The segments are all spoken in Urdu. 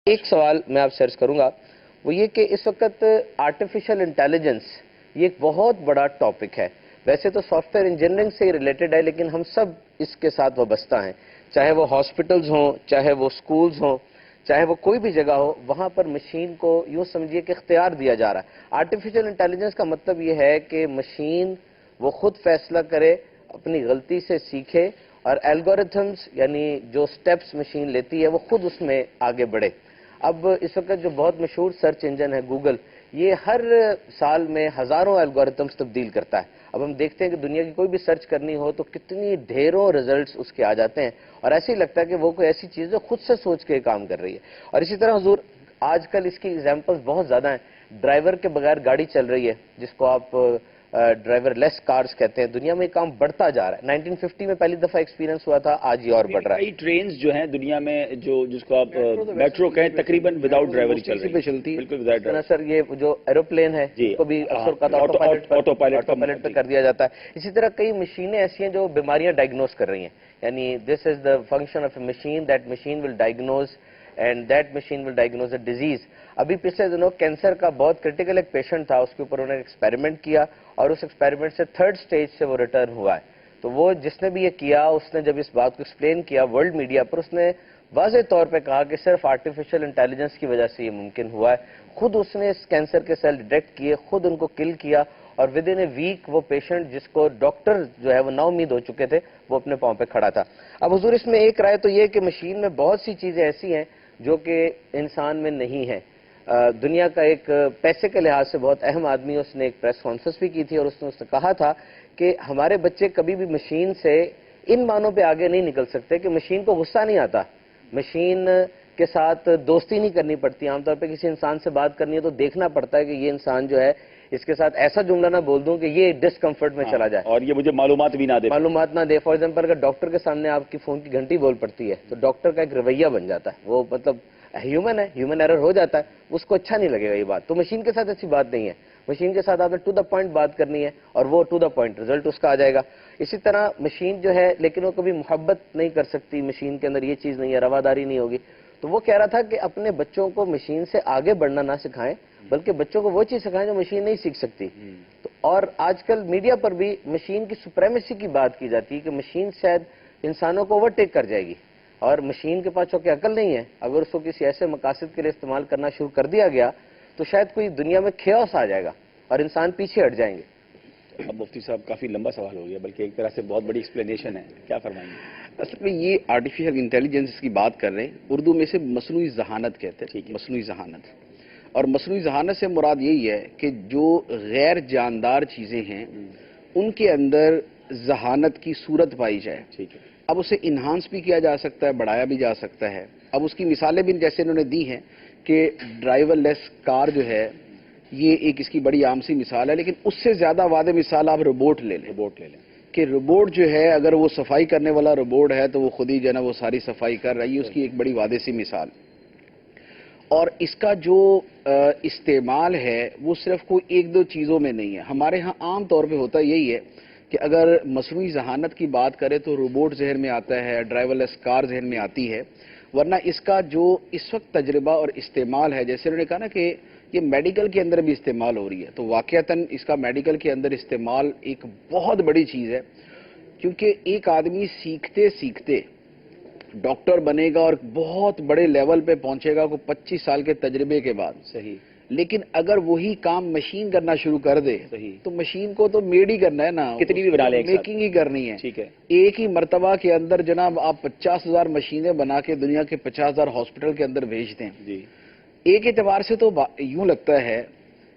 ایک سوال میں آپ سے عرض کروں گا، وہ یہ کہ اس وقت آرٹیفیشل انٹیلیجنس یہ ایک بہت بڑا ٹاپک ہے. ویسے تو سافٹ ویئر انجینئرنگ سے ریلیٹڈ ہے، لیکن ہم سب اس کے ساتھ وابستہ ہیں، چاہے وہ ہاسپٹلز ہوں، چاہے وہ سکولز ہوں، چاہے وہ کوئی بھی جگہ ہو، وہاں پر مشین کو یوں سمجھیے کہ اختیار دیا جا رہا ہے. آرٹیفیشل انٹیلیجنس کا مطلب یہ ہے کہ مشین وہ خود فیصلہ کرے، اپنی غلطی سے سیکھے، اور الگوریتھمز یعنی جو سٹیپس مشین لیتی ہے وہ خود اس میں آگے بڑھے. اب اس وقت جو بہت مشہور سرچ انجن ہے گوگل، یہ ہر سال میں ہزاروں الگوریتھمز تبدیل کرتا ہے. اب ہم دیکھتے ہیں کہ دنیا کی کوئی بھی سرچ کرنی ہو تو کتنی ڈھیروں ریزلٹس اس کے آ جاتے ہیں، اور ایسے ہی لگتا ہے کہ وہ کوئی ایسی چیز ہے خود سے سوچ کے کام کر رہی ہے. اور اسی طرح حضور آج کل اس کی ایگزامپلز بہت زیادہ ہیں. ڈرائیور کے بغیر گاڑی چل رہی ہے جس کو آپ ڈرائیور لیس کارز کہتے ہیں. دنیا میں کام بڑھتا جا رہا ہے. 1950 میں پہلی دفعہ ایکسپیرینس ہوا تھا، آج یہ اور بڑھ رہا ہے. کئی ٹرینز جو ہیں دنیا میں جس کو آپ میٹرو کہیں تقریباً وداؤٹ ڈرائیور چل رہی ہے، بالکل وداؤٹ ڈرائیور. سر یہ جو ایروپلین ہے اس کو بھی اکثر آٹو پائلٹ پہ کر دیا جاتا ہے. اسی طرح کئی مشینیں ایسی ہیں جو بیماریاں ڈائگنوز کر رہی ہیں. یعنی this is the function of a machine, that machine will diagnose and that machine will diagnose a disease. ابھی پچھلے دنوں کینسر کا بہت کرٹیکل ایک پیشنٹ تھا، اس کے اوپر انہوں نے ایکسپیریمنٹ کیا اور اس ایکسپیریمنٹ سے 3rd سٹیج سے وہ ریٹرن ہوا ہے. تو وہ جس نے بھی یہ کیا، اس نے جب اس بات کو ایکسپلین کیا ورلڈ میڈیا پر، اس نے واضح طور پہ کہا کہ صرف آرٹیفیشل انٹیلیجنس کی وجہ سے یہ ممکن ہوا ہے. خود اس نے اس کینسر کے سیل ڈیٹیکٹ کیے، خود ان کو کل کیا، اور ود ان اے ویک وہ پیشنٹ جس کو ڈاکٹر جو ہے وہ نا امید ہو چکے تھے، وہ اپنے پاؤں پہ کھڑا تھا. اب حضور اس میں ایک رائے تو یہ کہ مشین میں بہت سی چیزیں ایسی ہیں جو کہ انسان میں نہیں ہیں. دنیا کا ایک پیسے کے لحاظ سے بہت اہم آدمی، اس نے ایک پریس کانفرنس بھی کی تھی اور اس نے کہا تھا کہ ہمارے بچے کبھی بھی مشین سے ان معنوں پہ آگے نہیں نکل سکتے کہ مشین کو غصہ نہیں آتا، مشین کے ساتھ دوستی نہیں کرنی پڑتی. عام طور پہ کسی انسان سے بات کرنی ہے تو دیکھنا پڑتا ہے کہ یہ انسان جو ہے اس کے ساتھ ایسا جملہ نہ بول دوں کہ یہ ڈسکمفرٹ میں چلا جائے اور یہ مجھے معلومات بھی نہ دے. فار ایگزامپل اگر ڈاکٹر کے سامنے آپ کی فون کی گھنٹی بول پڑتی ہے تو ڈاکٹر کا ایک رویہ بن جاتا ہے، وہ مطلب ہیومن ہے، ہیومن ایرر ہو جاتا ہے، اس کو اچھا نہیں لگے گا یہ بات. تو مشین کے ساتھ ایسی بات نہیں ہے. مشین کے ساتھ آپ نے ٹو دا پوائنٹ بات کرنی ہے اور وہ ٹو دا پوائنٹ رزلٹ اس کا آ جائے گا. اسی طرح مشین جو ہے لیکن وہ کبھی محبت نہیں کر سکتی، مشین کے اندر یہ چیز نہیں ہے، رواداری نہیں ہوگی. تو وہ کہہ رہا تھا کہ اپنے بچوں کو مشین سے آگے بڑھنا نہ سکھائیں، بلکہ بچوں کو وہ چیز سکھائیں جو مشین نہیں سیکھ سکتی. اور آج کل میڈیا پر بھی مشین کی سپریمیسی کی بات کی جاتی ہے کہ مشین شاید انسانوں کو اوورٹیک کر جائے گی، اور مشین کے پاس چونکہ عقل نہیں ہے، اگر اس کو کسی ایسے مقاصد کے لیے استعمال کرنا شروع کر دیا گیا تو شاید کوئی دنیا میں کھیوس آ جائے گا اور انسان پیچھے ہٹ جائیں گے. اب مفتی صاحب کافی لمبا سوال ہو گیا، بلکہ ایک طرح سے بہت بڑی ایکسپلینیشن ہے، کیا فرمائیں گے؟ اصل میں یہ آرٹیفیشل انٹیلیجنس کی بات کر رہے ہیں، اردو میں سے مصنوعی ذہانت کہتے ہیں. مصنوعی ذہانت، اور مصنوعی ذہانت سے مراد یہی ہے کہ جو غیر جاندار چیزیں ہیں ان کے اندر ذہانت کی صورت پائی جائے. ٹھیک ہے. اب اسے انہانس بھی کیا جا سکتا ہے، بڑھایا بھی جا سکتا ہے. اب اس کی مثالیں بھی جیسے انہوں نے دی ہیں کہ ڈرائیور لیس کار جو ہے، یہ ایک اس کی بڑی عام سی مثال ہے. لیکن اس سے زیادہ واضح مثال آپ روبوٹ لے لیں کہ روبوٹ جو ہے اگر وہ صفائی کرنے والا روبوٹ ہے تو وہ خود ہی جو ہے نا وہ ساری صفائی کر رہی ہے. اس کی ایک بڑی واضح سی مثال. اور اس کا جو استعمال ہے وہ صرف کوئی ایک دو چیزوں میں نہیں ہے. ہمارے ہاں عام طور پہ ہوتا یہی ہے کہ اگر مصنوعی ذہانت کی بات کرے تو روبوٹ ذہن میں آتا ہے، ڈرائیور لیس کار ذہن میں آتی ہے. ورنہ اس کا جو اس وقت تجربہ اور استعمال ہے، جیسے انہوں نے کہا نا کہ یہ میڈیکل کے اندر بھی استعمال ہو رہی ہے، تو واقعتاً اس کا میڈیکل کے اندر استعمال ایک بہت بڑی چیز ہے. کیونکہ ایک آدمی سیکھتے سیکھتے ڈاکٹر بنے گا اور بہت بڑے لیول پہ پہنچے گا کو 25 سال کے تجربے کے بعد. صحیح. لیکن اگر وہی کام مشین کرنا شروع کر دے تو مشین کو تو میڈ ہی کرنا ہے نا، کتنی بھی بنا لے، میکنگ ہی کرنی ہے. ٹھیک ہے. ایک ہی مرتبہ کے اندر جناب آپ 50,000 مشینیں بنا کے دنیا کے 50,000 ہاسپٹل کے اندر بھیج دیں. جی. ایک اعتبار سے تو یوں لگتا ہے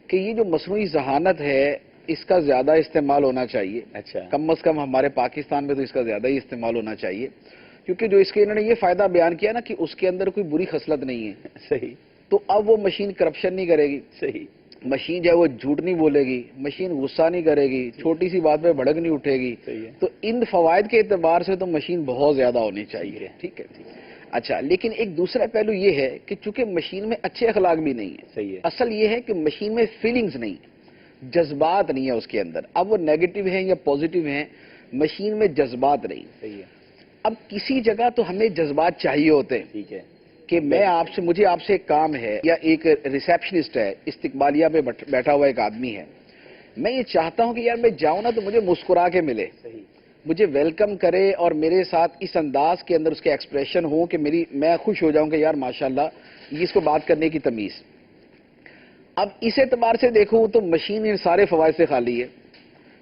کہ یہ جو مصنوعی ذہانت ہے اس کا زیادہ استعمال ہونا چاہیے. اچھا. کم از کم ہمارے پاکستان میں تو اس کا زیادہ ہی استعمال ہونا چاہیے، کیونکہ جو اس کے انہوں نے یہ فائدہ بیان کیا نا کہ اس کے اندر کوئی بری خصلت نہیں ہے. صحیح. تو اب وہ مشین کرپشن نہیں کرے گی. صحیح. مشین جو ہے وہ جھوٹ نہیں بولے گی، مشین غصہ نہیں کرے گی، چھوٹی سی بات پہ بھڑک نہیں اٹھے گی. تو ان فوائد کے اعتبار سے تو مشین بہت زیادہ ہونی چاہیے. ٹھیک ہے. اچھا، لیکن ایک دوسرا پہلو یہ ہے کہ چونکہ مشین میں اچھے اخلاق بھی نہیں ہے. صحیح ہے. اصل یہ ہے کہ مشین میں فیلنگز نہیں، جذبات نہیں ہے اس کے اندر. اب وہ نیگیٹو ہیں یا پازیٹو ہیں، مشین میں جذبات نہیں. صحیح ہے. اب کسی جگہ تو ہمیں جذبات چاہیے ہوتے ہیں. ٹھیک ہے. کہ میں مجھے آپ سے ایک کام ہے، یا ایک ریسیپشنسٹ ہے، استقبالیہ پہ بیٹھا ہوا ایک آدمی ہے، میں یہ چاہتا ہوں کہ یار میں جاؤں نا تو مجھے مسکرا کے ملے، مجھے ویلکم کرے اور میرے ساتھ اس انداز کے اندر اس کے ایکسپریشن ہوں کہ میں خوش ہو جاؤں کہ یار ماشاءاللہ یہ اس کو بات کرنے کی تمیز۔ اب اس اعتبار سے دیکھوں تو مشین ان سارے فوائد سے خالی ہے۔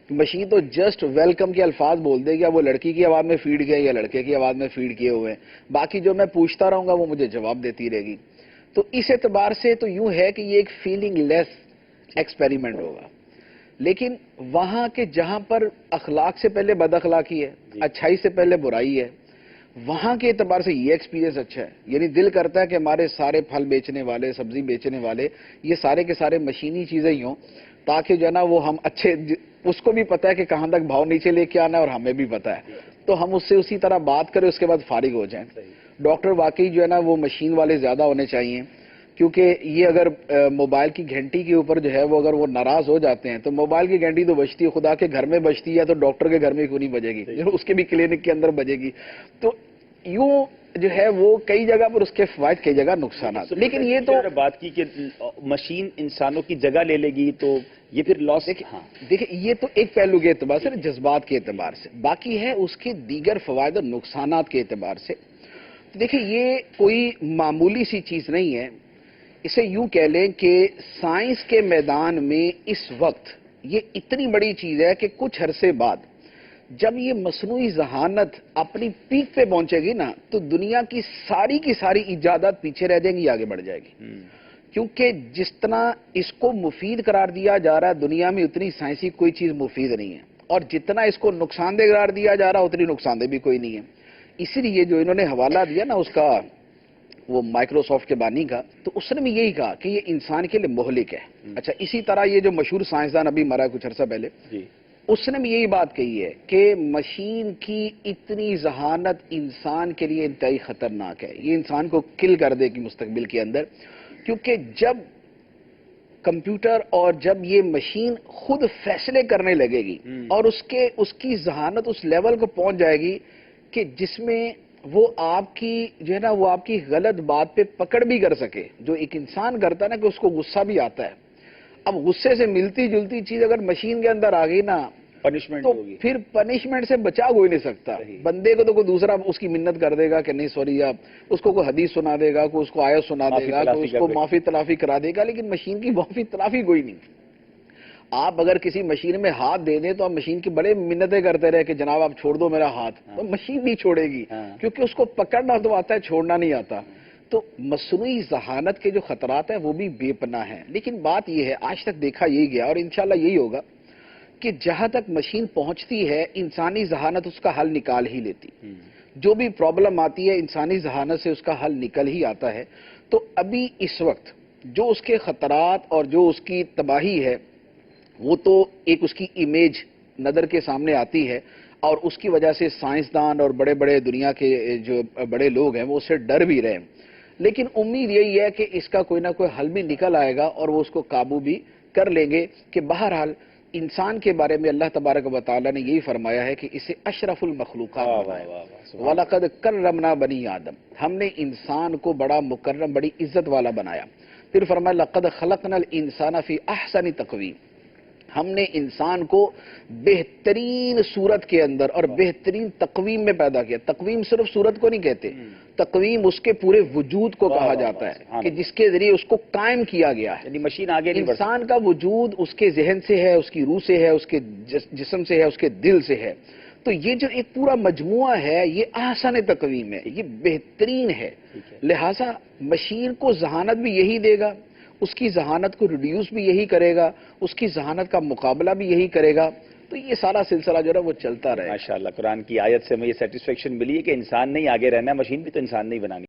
مشین تو جسٹ ویلکم کے الفاظ بول دے گا، وہ لڑکی کی آواز میں فیڈ کیا یا لڑکے کی آواز میں فیڈ کیے ہوئے ہیں، باقی جو میں پوچھتا رہوں گا وہ مجھے جواب دیتی رہے گی۔ تو اس اعتبار سے تو یوں ہے کہ یہ ایک فیلنگ لیس ایکسپیریمنٹ ہوگا، لیکن وہاں کے جہاں پر اخلاق سے پہلے بد اخلاقی ہے، اچھائی سے پہلے برائی ہے، وہاں کے اعتبار سے یہ ایکسپیرینس اچھا ہے۔ یعنی دل کرتا ہے کہ ہمارے سارے پھل بیچنے والے، سبزی بیچنے والے، یہ سارے کے سارے مشینی چیزیں ہی ہوں، تاکہ جو ہے نا وہ ہم اچھے، اس کو بھی پتا ہے کہ کہاں تک بھاؤ نیچے لے کے آنا ہے اور ہمیں بھی پتا ہے، تو ہم اس سے اسی طرح بات کریں، اس کے بعد فارغ ہو جائیں۔ ڈاکٹر واقعی جو ہے نا وہ مشین والے زیادہ ہونے چاہیے، کیونکہ یہ اگر موبائل کی گھنٹی کے اوپر جو ہے وہ اگر وہ ناراض ہو جاتے ہیں تو موبائل کی گھنٹی تو بجتی ہے، خدا کے گھر میں بجتی ہے تو ڈاکٹر کے گھر میں کیوں نہیں بجے گی، اس کے بھی کلینک کے اندر بجے گی۔ تو یوں جو ہے وہ کئی جگہ پر اس کے فوائد، کئی جگہ نقصانات، لیکن یہ تو بات کی کہ مشین انسانوں کی جگہ لے لے گی تو یہ پھر لاس۔ دیکھیں یہ تو ایک پہلو کے اعتبار سے، جذبات کے اعتبار سے، باقی ہے اس کے دیگر فوائد اور نقصانات کے اعتبار سے۔ دیکھیں یہ کوئی معمولی سی چیز نہیں ہے، اسے یوں کہہ لیں کہ سائنس کے میدان میں اس وقت یہ اتنی بڑی چیز ہے کہ کچھ عرصے بعد جب یہ مصنوعی ذہانت اپنی پیک پہ پہنچے گی نا تو دنیا کی ساری ایجادات پیچھے رہ جائیں گی، آگے بڑھ جائے گی، کیونکہ جس طرح اس کو مفید قرار دیا جا رہا ہے دنیا میں اتنی سائنسی کوئی چیز مفید نہیں ہے، اور جتنا اس کو نقصان دہ قرار دیا جا رہا اتنی نقصان دہ بھی کوئی نہیں ہے۔ اسی لیے جو انہوں نے حوالہ دیا نا اس کا، وہ مائکروسافٹ کے بانی کا، تو اس نے بھی یہی کہا کہ یہ انسان کے لیے مہلک ہے۔ اچھا اسی طرح یہ جو مشہور سائنسدان ابھی مرا کچھ عرصہ پہلے، اس نے بھی یہی بات کہی ہے کہ مشین کی اتنی ذہانت انسان کے لیے انتہائی خطرناک ہے، یہ انسان کو کل کر دے گی مستقبل کے اندر، کیونکہ جب کمپیوٹر اور جب یہ مشین خود فیصلے کرنے لگے گی اور اس کی ذہانت اس لیول کو پہنچ جائے گی کہ جس میں وہ آپ کی جو ہے نا وہ آپ کی غلط بات پہ پکڑ بھی کر سکے، جو ایک انسان کرتا ہے نا کہ اس کو غصہ بھی آتا ہے، اب غصے سے ملتی جلتی چیز اگر مشین کے اندر آ گئی نا پنشمنٹ تو ہوگی، پھر پنشمنٹ سے بچا کوئی نہیں سکتا۔ بندے کو تو کوئی دوسرا اس کی منت کر دے گا کہ نہیں سوری، آپ اس کو کوئی حدیث سنا دے گا، کوئی اس کو آیت سنا دے گا، کوئی اس کو معافی تلافی کرا دے گا، لیکن مشین کی معافی تلافی کوئی نہیں۔ آپ اگر کسی مشین میں ہاتھ دے دیں تو آپ مشین کی بڑے منتیں کرتے رہے کہ جناب آپ چھوڑ دو میرا ہاتھ، تو مشین نہیں چھوڑے گی، کیونکہ اس کو پکڑنا تو آتا ہے، چھوڑنا نہیں آتا۔ تو مصنوعی ذہانت کے جو خطرات ہیں وہ بھی بے پناہ ہیں، لیکن بات یہ ہے آج تک دیکھا یہی گیا اور انشاءاللہ یہی ہوگا کہ جہاں تک مشین پہنچتی ہے انسانی ذہانت اس کا حل نکال ہی لیتی، جو بھی پرابلم آتی ہے انسانی ذہانت سے اس کا حل نکل ہی آتا ہے۔ تو ابھی اس وقت جو اس کے خطرات اور جو اس کی تباہی ہے وہ تو ایک اس کی امیج نظر کے سامنے آتی ہے، اور اس کی وجہ سے سائنسدان اور بڑے بڑے دنیا کے جو بڑے لوگ ہیں وہ اس سے ڈر بھی رہے ہیں، لیکن امید یہی ہے کہ اس کا کوئی نہ کوئی حل بھی نکل آئے گا اور وہ اس کو قابو بھی کر لیں گے، کہ بہرحال انسان کے بارے میں اللہ تبارک و تعالیٰ نے یہی فرمایا ہے کہ اسے اشرف المخلوقات بنایا، وَلَقَدْ كَرَّمْنَا بَنِي آدم، ہم نے انسان کو بڑا مکرم، بڑی عزت والا بنایا۔ پھر فرمایا لَقَدْ خَلَقْنَا الْإِنسَانَ فِي أَحْسَنِ تَقْوِيمٍ، ہم نے انسان کو بہترین صورت کے اندر اور بہترین تقویم میں پیدا کیا۔ تقویم صرف صورت کو نہیں کہتے، تقویم اس کے پورے وجود کو کہا جاتا ہے کہ جس کے ذریعے اس کو قائم کیا گیا ہے، یعنی مشین آگے نہیں بڑھ سکتی۔ انسان کا وجود اس کے ذہن سے ہے، اس کی روح سے ہے، اس کے جسم سے ہے، اس کے دل سے ہے، تو یہ جو ایک پورا مجموعہ ہے یہ احسن تقویم ہے، یہ بہترین ہے، لہٰذا مشین کو ذہانت بھی یہی دے گا، اس کی ذہانت کو ریڈیوس بھی یہی کرے گا، اس کی ذہانت کا مقابلہ بھی یہی کرے گا، تو یہ سارا سلسلہ جو ہے وہ چلتا رہے۔ ماشاءاللہ قرآن کی آیت سے ہمیں یہ سیٹسفیکشن ملی ہے کہ انسان نہیں آگے رہنا ہے، مشین بھی تو انسان نہیں بنانی۔